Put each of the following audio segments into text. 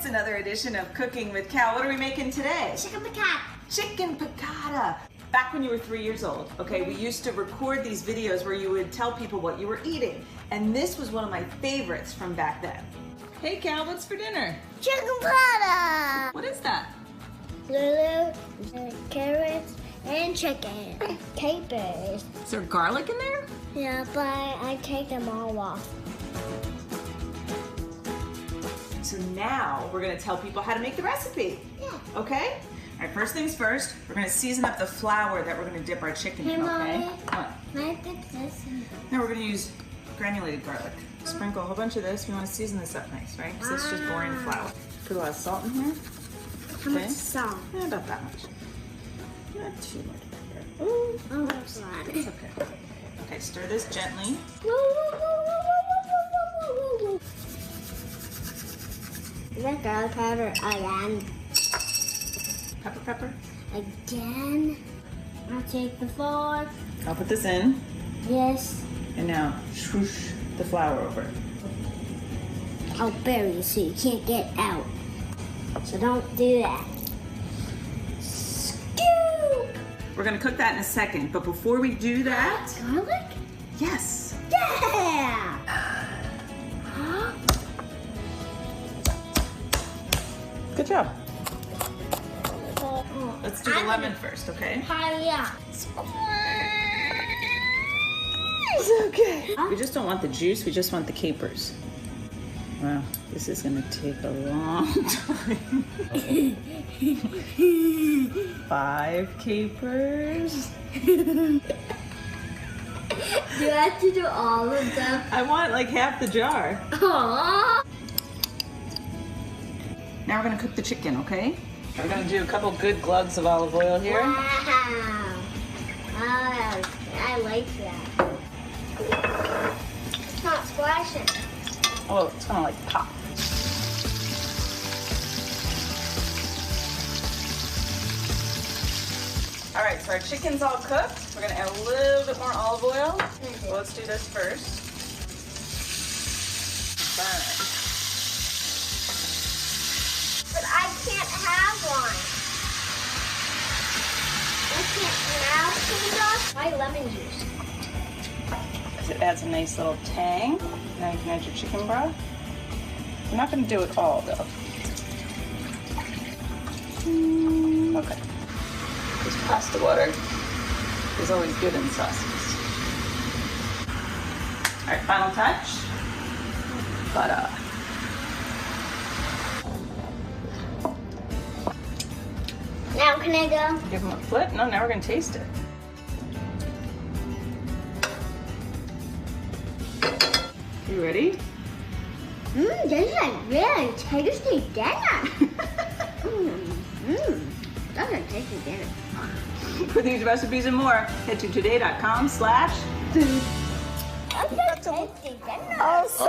It's another edition of Cooking with Cal. What are we making today? Chicken piccata. Chicken piccata. Back when you were 3 years old, okay, we used to record these videos where you would tell people what you were eating. And this was one of my favorites from back then. Hey Cal, what's for dinner? Chicken piccata. What is that? Lulu, carrots, and chicken. Capers. Is there garlic in there? Yeah, but I take them all off. So now we're gonna tell people how to make the recipe. Yeah. Okay? All right, first things first, we're gonna season up the flour that we're gonna dip our chicken in, okay? What? Can I put this in? Now we're gonna use granulated garlic. Sprinkle a whole bunch of this. We wanna season this up nice, right? Because it's just boring flour. Put a lot of salt in here. How much salt? Yeah, about that much. Not too much pepper. Oh, that's a lot. It's okay. Okay, stir this gently. Is that garlic powder again? Pepper. Again? I'll take the fork. I'll put this in. Yes. And now, swoosh the flour over. I'll bury you so you can't get out. So don't do that. Scoop! We're gonna cook that in a second, but before we do that, Garlic? yes. Yeah! Good job. Let's do the lemon first, okay? Hiya! Okay. We just don't want the juice, we just want the capers. Wow, this is gonna take a long time. 5 capers. Do you have to do all of them? I want like half the jar. Aww! Now we're gonna cook the chicken, okay? We're gonna do a couple good glugs of olive oil here. Wow! I like that. It's not splashing. Oh, it's gonna like pop. All right, so our chicken's all cooked. We're gonna add a little bit more olive oil. So let's do this first. Burn. But I can't have one. I can't have chili sauce. Why lemon juice? It adds a nice little tang. Now you can add your chicken broth. We're not gonna do it all though. Okay. This pasta water is always good in sauces. All right, final touch. Butter. Now can I go? Give them a flip. No, now we're gonna taste it. You ready? This is a really tasty dinner. That's a tasty dinner. For these recipes and more, head to today.com/food. That's a tasty dinner. Oh, so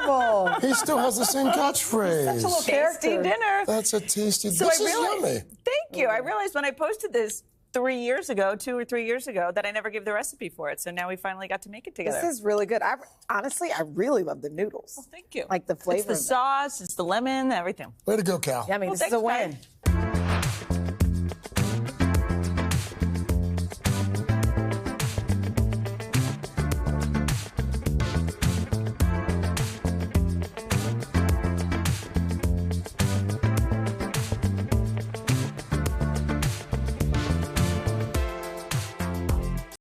adorable. He still has the same catchphrase. Such a little Tasty character. dinner. That's a tasty. So this I is realized, yummy. Thank you. I realized when I posted this 2 or 3 years ago, that I never gave the recipe for it. So now we finally got to make it together. This is really good. Honestly, I really love the noodles. Thank you. Like the flavor. It's the sauce, it's the lemon, everything. Way to go, Cal. Yummy. Well, This is a thanks, win. guys.